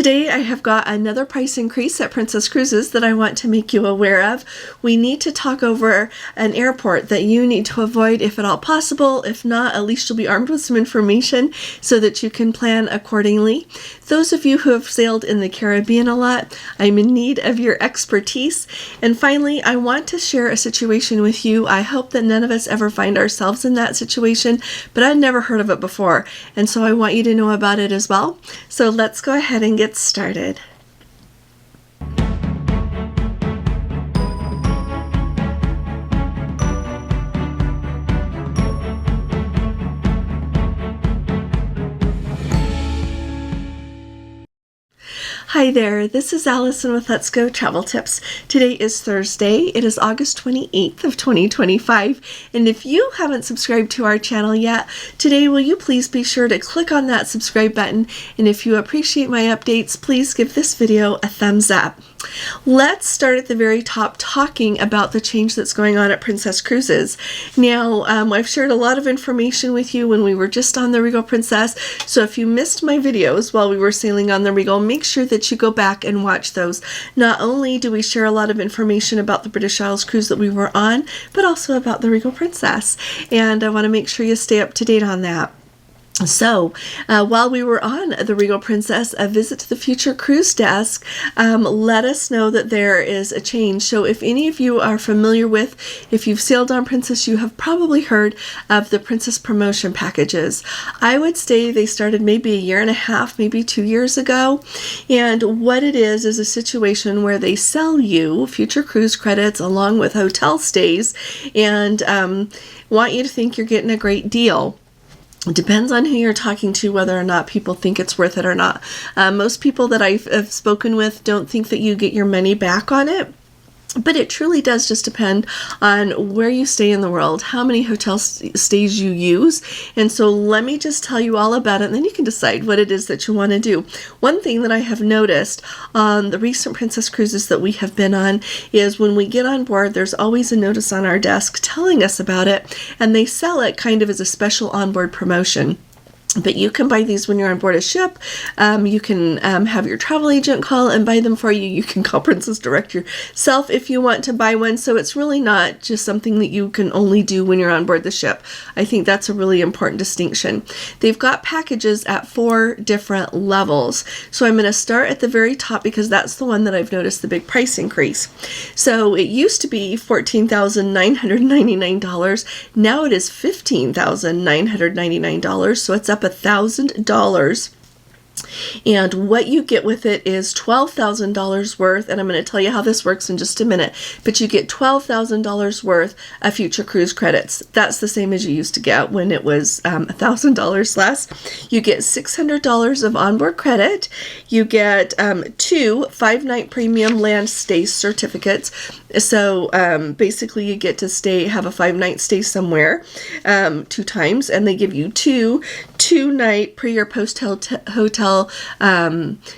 Today I have got another price increase at Princess Cruises that I want to make you aware of. We need to talk over an airport that you need to avoid if at all possible. If not, at least you'll be armed with some information so that you can plan accordingly. Those of you who have sailed in the Caribbean a lot, I'm in need of your expertise. And finally, I want to share a situation with you. I hope that none of us ever find ourselves in that situation, but I've never heard of it before. And so I want you to know about it as well. So let's go ahead and get started. Hi there, this is Allison with Let's Go Travel Tips. Today is Thursday. It is August 28th of 2025. And if you haven't subscribed to our channel yet, today will you please be sure to click on that subscribe button. And if you appreciate my updates, please give this video a thumbs up. Let's start at the very top talking about the change that's going on at Princess Cruises. Now, I've shared a lot of information with you when we were just on the Regal Princess, so if you missed my videos while we were sailing on the Regal, make sure that you go back and watch those. Not only do we share a lot of information about the British Isles cruise that we were on, but also about the Regal Princess, and I want to make sure you stay up to date on that. So, while we were on the Regal Princess, a visit to the Future Cruise Desk let us know that there is a change. So if any of you are familiar with, if you've sailed on Princess, you have probably heard of the Princess promotion packages. I would say they started maybe a year and a half, maybe 2 years ago. And what it is a situation where they sell you future cruise credits along with hotel stays and want you to think you're getting a great deal. It depends on who you're talking to, whether or not people think it's worth it or not. Most people that I've spoken with don't think that you get your money back on it. But it truly does just depend on where you stay in the world, how many hotel stays you use. And so let me just tell you all about it, and then you can decide what it is that you want to do. One thing that I have noticed on the recent Princess Cruises that we have been on is when we get on board, there's always a notice on our desk telling us about it, and they sell it kind of as a special onboard promotion. But you can buy these when you're on board a ship. You can have your travel agent call and buy them for you. You can call Princess Direct yourself if you want to buy one. So it's really not just something that you can only do when you're on board the ship. I think that's a really important distinction. They've got packages at 4 different levels. So I'm going to start at the very top because that's the one that I've noticed the big price increase. So it used to be $14,999. Now it is $15,999. So it's up $1,000. And what you get with it is $12,000 worth, and I'm going to tell you how this works in just a minute, but you get $12,000 worth of future cruise credits. That's the same as you used to get when it was $1,000 less. You get $600 of onboard credit. You get 2 5-night premium land stay certificates. So basically you get to have a 5-night stay somewhere 2 times, and they give you 2 2-night pre or post hotel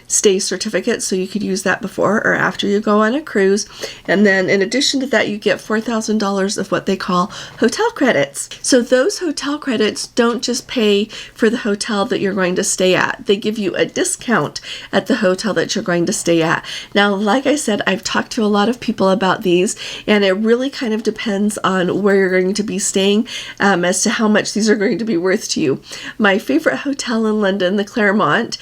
stay certificates, so you could use that before or after you go on a cruise. And then in addition to that, you get $4,000 of what they call hotel credits. So those hotel credits don't just pay for the hotel that you're going to stay at. They give you a discount at the hotel that you're going to stay at. Now, like I said, I've talked to a lot of people about these, and it really kind of depends on where you're going to be staying as to how much these are going to be worth to you. My favorite hotel in London, the Claremont,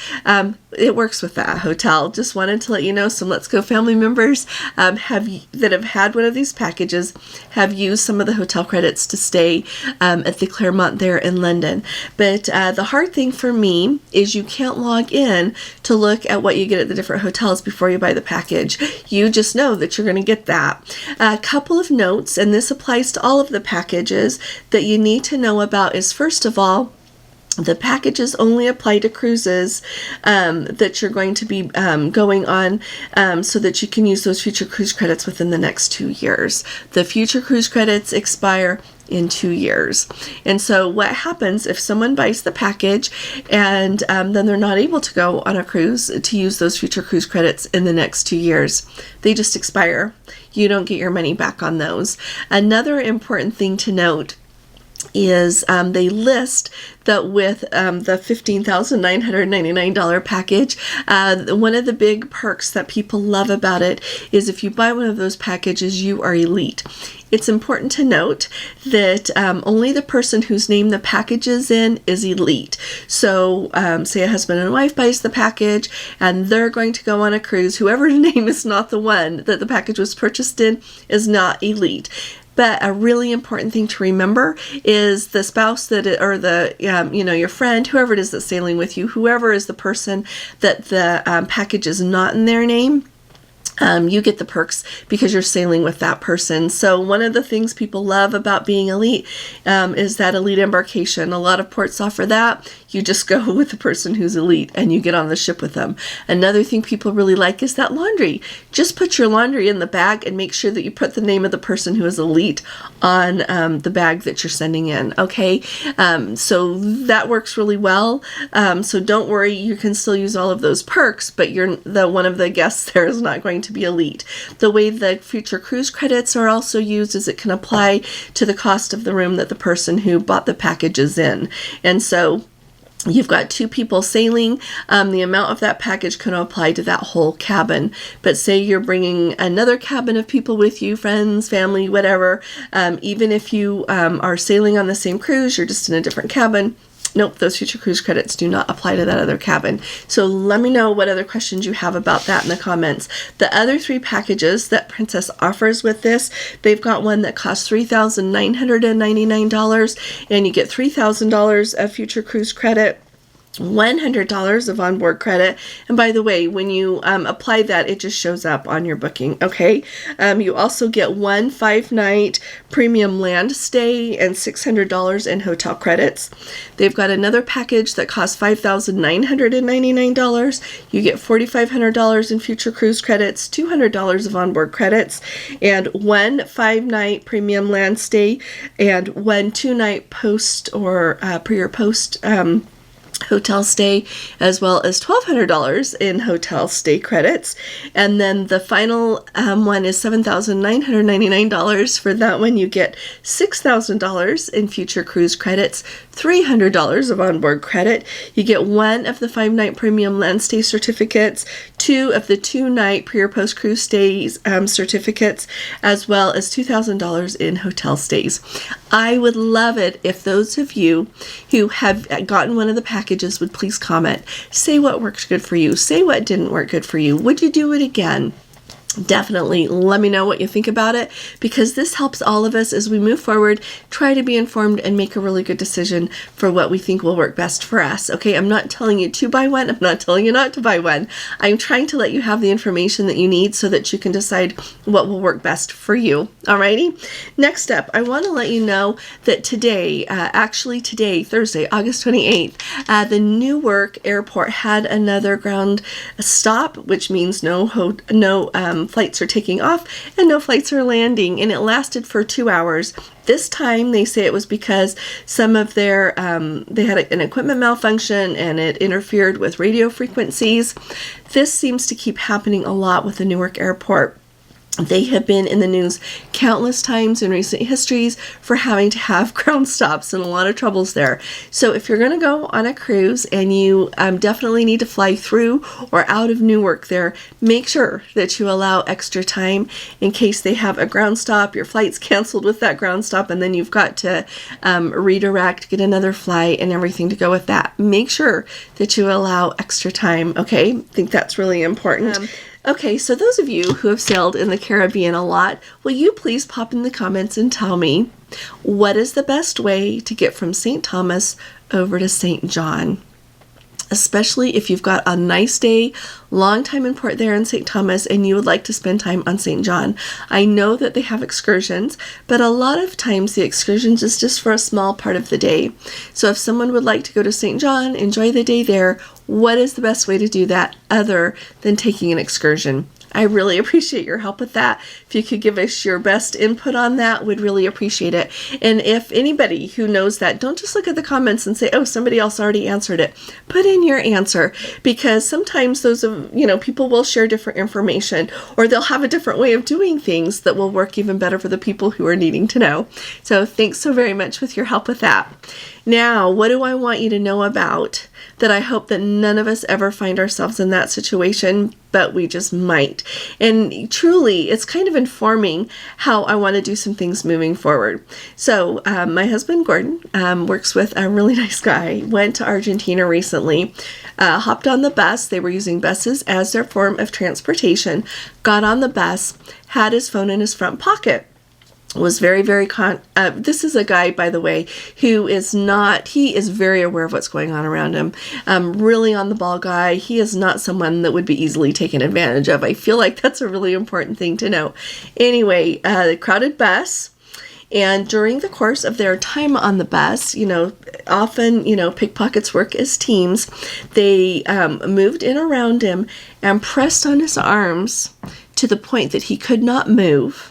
it works with that hotel. Just wanted to let you know some Let's Go family members that have had one of these packages have used some of the hotel credits to stay at the Claremont there in London. But the hard thing for me is you can't log in to look at what you get at the different hotels before you buy the package. You just know that you're going to get that. A couple of notes, and this applies to all of the packages that you need to know about, is first of all, the packages only apply to cruises that you're going to be going on so that you can use those future cruise credits within the next 2 years. The future cruise credits expire in 2 years. And so what happens if someone buys the package and then they're not able to go on a cruise to use those future cruise credits in the next 2 years? They just expire. You don't get your money back on those. Another important thing to note is they list that with the $15,999 package, one of the big perks that people love about it is if you buy one of those packages, you are elite. It's important to note that only the person whose name the package is in is elite. So say a husband and wife buys the package and they're going to go on a cruise. Whoever's name is not the one that the package was purchased in is not elite. But a really important thing to remember is the spouse or the, your friend, whoever it is that's sailing with you, whoever is the person that the package is not in their name, you get the perks because you're sailing with that person. So one of the things people love about being elite is that elite embarkation. A lot of ports offer that. You just go with the person who's elite and you get on the ship with them. Another thing people really like is that laundry. Just put your laundry in the bag and make sure that you put the name of the person who is elite on the bag that you're sending in. Okay, so that works really well. So don't worry, you can still use all of those perks, but one of the guests there is not going to be elite. The way the future cruise credits are also used is it can apply to the cost of the room that the person who bought the package is in. And so you've got two people sailing, the amount of that package can apply to that whole cabin. But say you're bringing another cabin of people with you, friends, family, whatever, even if you are sailing on the same cruise, you're just in a different cabin. Nope, those future cruise credits do not apply to that other cabin. So let me know what other questions you have about that in the comments. The other three packages that Princess offers with this, they've got one that costs $3,999 and you get $3,000 of future cruise credit, $100 of onboard credit, and by the way, when you apply that, it just shows up on your booking. Okay, you also get one 5-night premium land stay and $600 in hotel credits. They've got another package that costs $5,999. You get $4,500 in future cruise credits, $200 of onboard credits, and one 5-night premium land stay and one 2-night post or pre or post hotel stay, as well as $1,200 in hotel stay credits. And then the final one is $7,999. For that one, you get $6,000 in future cruise credits, $300 of onboard credit. You get one of the 5-night premium land stay certificates, two of the 2-night pre or post cruise stays certificates, as well as $2,000 in hotel stays. I would love it if those of you who have gotten one of the packages would please comment. Say what worked good for you. Say what didn't work good for you. Would you do it again? Definitely let me know what you think about it, because this helps all of us as we move forward, try to be informed and make a really good decision for what we think will work best for us. Okay, I'm not telling you to buy one. I'm not telling you not to buy one. I'm trying to let you have the information that you need so that you can decide what will work best for you. Alrighty. Next up, I want to let you know that today, Thursday, August 28th, the Newark Airport had another ground stop, which means no flights are taking off and no flights are landing, and it lasted for 2 hours. This time they say it was because some of their they had an equipment malfunction and it interfered with radio frequencies. This seems to keep happening a lot with the Newark Airport. They have been in the news countless times in recent histories for having to have ground stops and a lot of troubles there. So if you're going to go on a cruise and you definitely need to fly through or out of Newark there, make sure that you allow extra time in case they have a ground stop, your flight's canceled with that ground stop, and then you've got to redirect, get another flight and everything to go with that. Make sure that you allow extra time, okay? I think that's really important. Okay, so those of you who have sailed in the Caribbean a lot, will you please pop in the comments and tell me what is the best way to get from St. Thomas over to St. John? Especially if you've got a nice day, long time in port there in St. Thomas, and you would like to spend time on St. John. I know that they have excursions, but a lot of times the excursions is just for a small part of the day. So if someone would like to go to St. John, enjoy the day there, what is the best way to do that other than taking an excursion? I really appreciate your help with that. If you could give us your best input on that, we'd really appreciate it. And if anybody who knows that, don't just look at the comments and say, oh, somebody else already answered it. Put in your answer, because sometimes those of, people will share different information, or they'll have a different way of doing things that will work even better for the people who are needing to know. So thanks so very much with your help with that. Now, what do I want you to know about that I hope that none of us ever find ourselves in that situation, but we just might? And truly, it's kind of informing how I want to do some things moving forward. So my husband, Gordon, works with a really nice guy, went to Argentina recently, hopped on the bus. They were using buses as their form of transportation, got on the bus, had his phone in his front pocket. Was very, very this is a guy, by the way, who is not, he is very aware of what's going on around him. Really on the ball guy. He is not someone that would be easily taken advantage of. I feel like that's a really important thing to know. Anyway, the crowded bus. And during the course of their time on the bus, often, pickpockets work as teams. They moved in around him and pressed on his arms to the point that he could not move,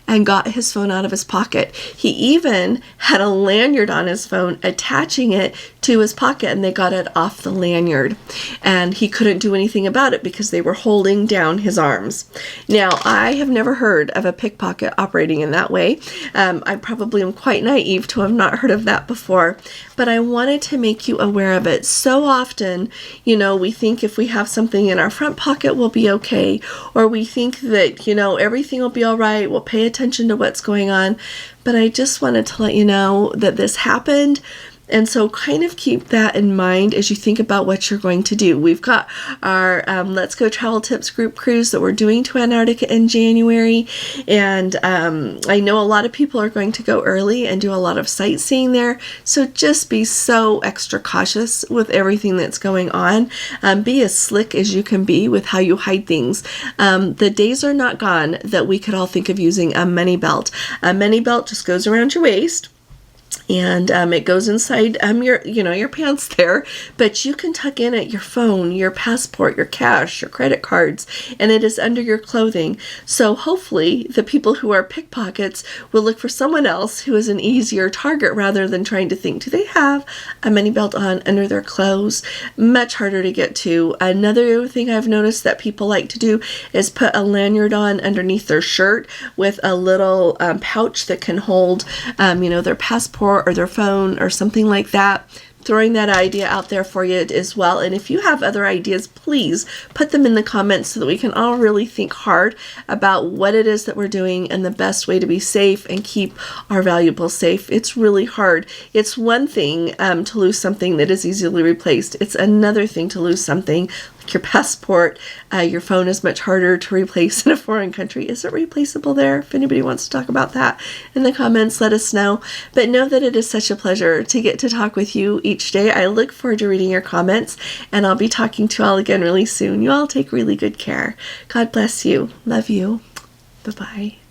and got his phone out of his pocket. He even had a lanyard on his phone, attaching it to his pocket, and they got it off the lanyard. And he couldn't do anything about it because they were holding down his arms. Now, I have never heard of a pickpocket operating in that way. I probably am quite naive to have not heard of that before, but I wanted to make you aware of it. So often, we think if we have something in our front pocket, we'll be okay, or we think that, everything will be all right, we'll pay attention to what's going on. But I just wanted to let you know that this happened. And so kind of keep that in mind as you think about what you're going to do. We've got our Let's Go Travel Tips group cruise that we're doing to Antarctica in January. And I know a lot of people are going to go early and do a lot of sightseeing there. So just be so extra cautious with everything that's going on. Be as slick as you can be with how you hide things. The days are not gone that we could all think of using a mini belt. A mini belt just goes around your waist. And it goes inside your pants there, but you can tuck in it your phone, your passport, your cash, your credit cards, and it is under your clothing. So hopefully the people who are pickpockets will look for someone else who is an easier target rather than trying to think, do they have a mini belt on under their clothes? Much harder to get to. Another thing I've noticed that people like to do is put a lanyard on underneath their shirt with a little pouch that can hold, their passport or their phone or something like that. Throwing that idea out there for you as well. And if you have other ideas, please put them in the comments so that we can all really think hard about what it is that we're doing and the best way to be safe and keep our valuables safe. It's really hard. It's one thing to lose something that is easily replaced. It's another thing to lose something like your passport. Your phone is much harder to replace in a foreign country. Is it replaceable there? If anybody wants to talk about that in the comments, let us know. But know that it is such a pleasure to get to talk with you each day. I look forward to reading your comments, and I'll be talking to you all again really soon. You all take really good care. God bless you. Love you. Bye-bye.